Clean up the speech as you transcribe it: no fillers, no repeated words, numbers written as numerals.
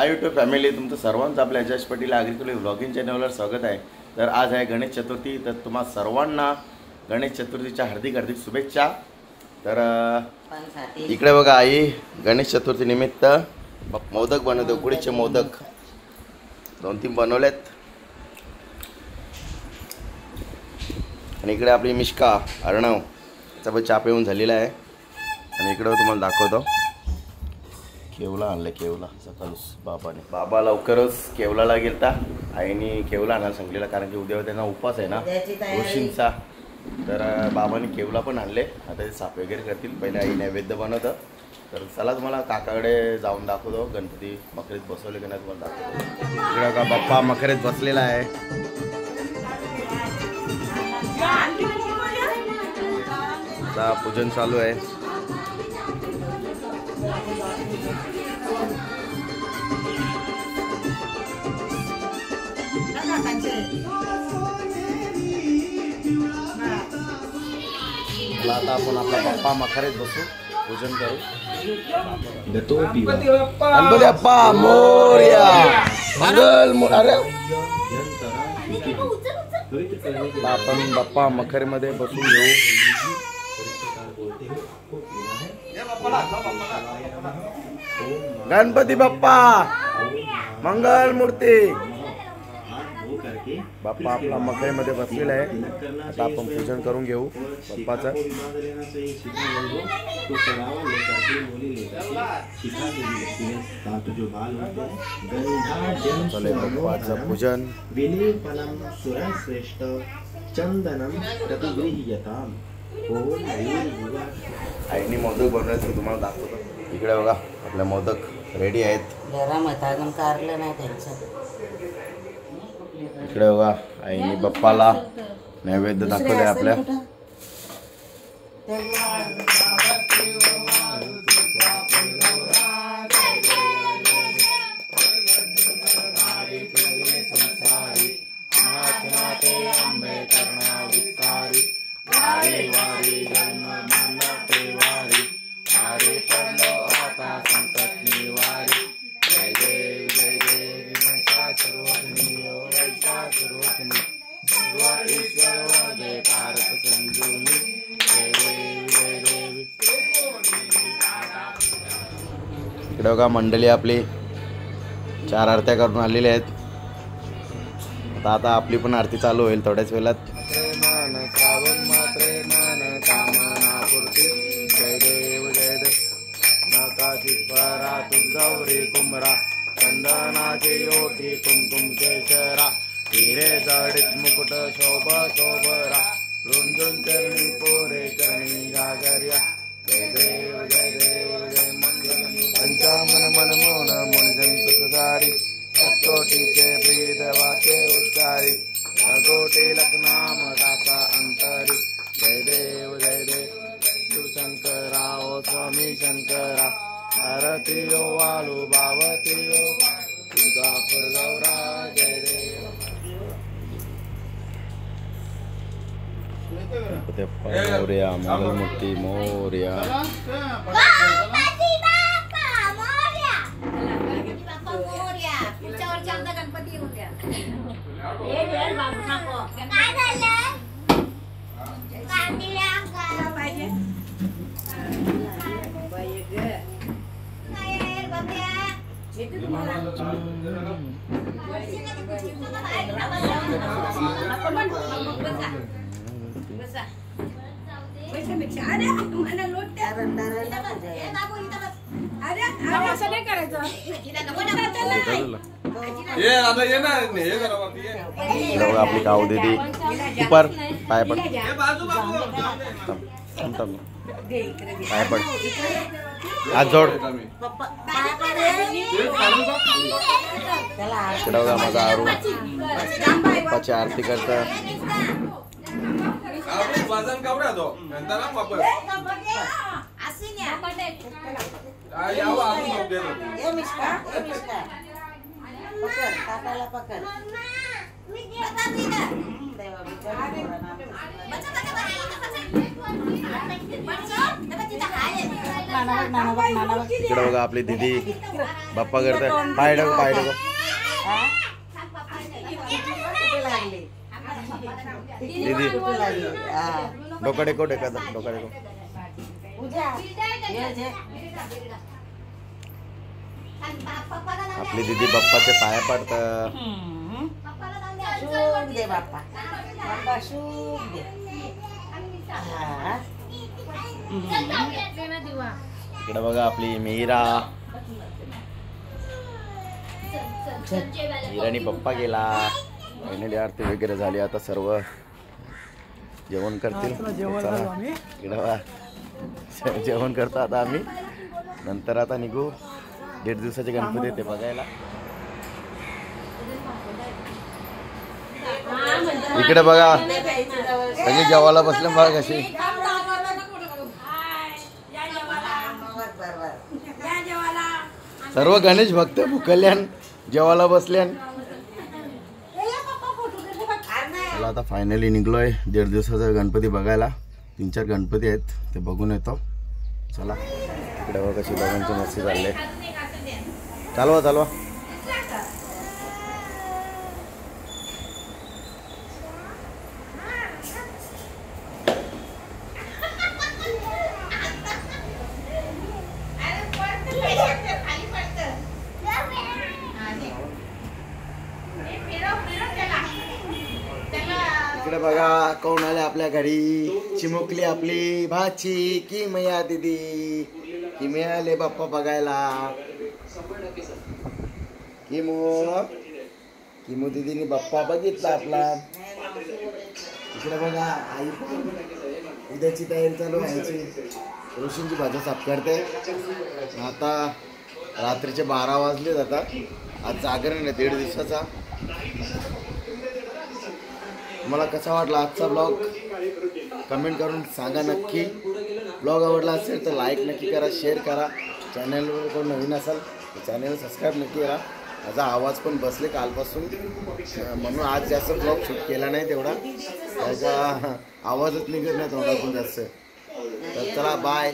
Hi YouTube family, तुमचं सर्वांचं आपल्या यश पाटील ॲग्रिकल्चर व्लॉगिंग चॅनलवर स्वागत आहे। तर आज आहे गणेश चतुर्थी, तर तुम्हा सर्वांना गणेश चतुर्थीच्या हार्दिक हार्दिक शुभेच्छा। तर इकडे बघा, आई गणेश चतुर्थी निमित्त मोदक बनवते, उकडीचे मोदक 2-3 बनवलेत। आणि इकडे आपली मिश्का अर्णव त्याचा चहा पिऊन झालेला आहे। आणि इकडे तुम्हाला दाखवतो, केवला आणलं, केवला सकाळच बाबा लवकरच केवलाला गेलता। आईने केवला आणायला सांगितलेला, कारण की उद्या त्यांना उपवास आहे ना गोष्टींचा। तर बाबांनी केवला पण आणले, आता ते साफ वगैरे करतील। पहिले आई नैवेद्य बनवतं। तर चला तुम्हाला काकाकडे जाऊन दाखवतो, गणपती मकरीत बसवले की नाही तुम्हाला दाखवतो। इकडे का बाप्पा मकरीत बसलेला आहे, आता पूजन चालू आहे। आता आपण आपला बाप्पा मखरेत बसू, पूजन करू। गणपती बाप्पा मोरया, मंगल। अरे आपण बाप्पा मखरेमध्ये बसून घेऊ। गणपती बाप्पा मंगल मूर्ती। बाप्पा आपला मकईमध्ये बसलेला आहे, आता आपण पूजन करून घेऊ बाप्पाचं। चले बाप्पाचं पूजन। आईने मोदक बनवायचं तुम्हाला दाखवतो। इकडे बघा, आपले मोदक रेडी आहेत। इकडे बघा, आईने बाप्पाला नैवेद्य दाखवले आपल्या। इकडे बघा, मंडळी आपली 4 आरत्या करून आलेल्या आहेत। आता आपली पण आरती चालू होईल थोड्याच वेळात। गौरी कुमरा चंदनाची ओटी कुमकुम केशरा, हिरे जडित मुकुट शोभ शोभरा, रुंजून चरणी पोरे चरणी घागर्या। जय देव जय देव जय मंगल पंचामन मन मोन मुनिजन सुखकारी, सत्कोटीचे ब्रीद वाचे उच्चारी, अगोटी लखनाम दासा अंतरी। जय देव शिवशंकरा ओ स्वामी शंकरा, आरती ओ वालू बावती ओ तुळजापूर गौरा। जय देव मोरया, मंगलमूर्ती मोरया। आपली गाव दीदी ऊपर पाय पड, पाय पड, हात जोड। इकडे बघा, माझा आरू बाप्पाची आरती करतात। इकडे बघा आपली दीदी बाप्पा करताय. पाय टाकू पाय टाकू. दीदी डोका टेको टेका डोका टेको. आपली दीदी बाप्पाचे पाया पडतात. इकडे बघा आपली मीरा. मीरानी पप्पा गेला. फायनली आरती वगैरे झाली. आता सर्व जेवण करतील. इकडे बघा जेवण करतो आता आम्ही. नंतर आता निघू 1.5 दिवसाचे गणपती ते बघायला. इकडे बघा सगळी जेवायला बसले बघा कशी. सर्व गणेश भक्त भुकल्यान जेवायला बसल्यान. मला आता फायनली निघलोय 1.5 दिवसाचा गणपती बघायला. 3-4 गणपती आहेत ते बघून येतो. चला इकडे बघा कशी दोघांची मस्ती चालले. चालवा चालवा. इकडे बघा कोण आले आपल्या घरी. चिमुकली आपली भाची किमया दीदी. किमया आले बाप्पा बघायला. किमू दीदीने बाप्पा बघितला आपला. इकडे बघा आई उद्याची तयारी चालू व्हायची. ऋषींची भाजी साफ करते. आता रात्रीचे 12 वाजले जातात. आज जागरण आहे 1.5 दिवसाचा. तुम्हाला कसा वाटला आजचा ब्लॉग कमेंट करून सांगा नक्की. ब्लॉग आवडला असेल तर लाईक नक्की करा, शेअर करा. चॅनलवर कोण नवीन असाल तर चॅनल सबस्क्राईब नक्की करा. माझा आवाज पण बसले कालपासून म्हणून आज जास्त ब्लॉग शूट केला नाही. तेवढा त्याचा आवाजच निघत नाही तोंडातून जास्त. तर चला बाय.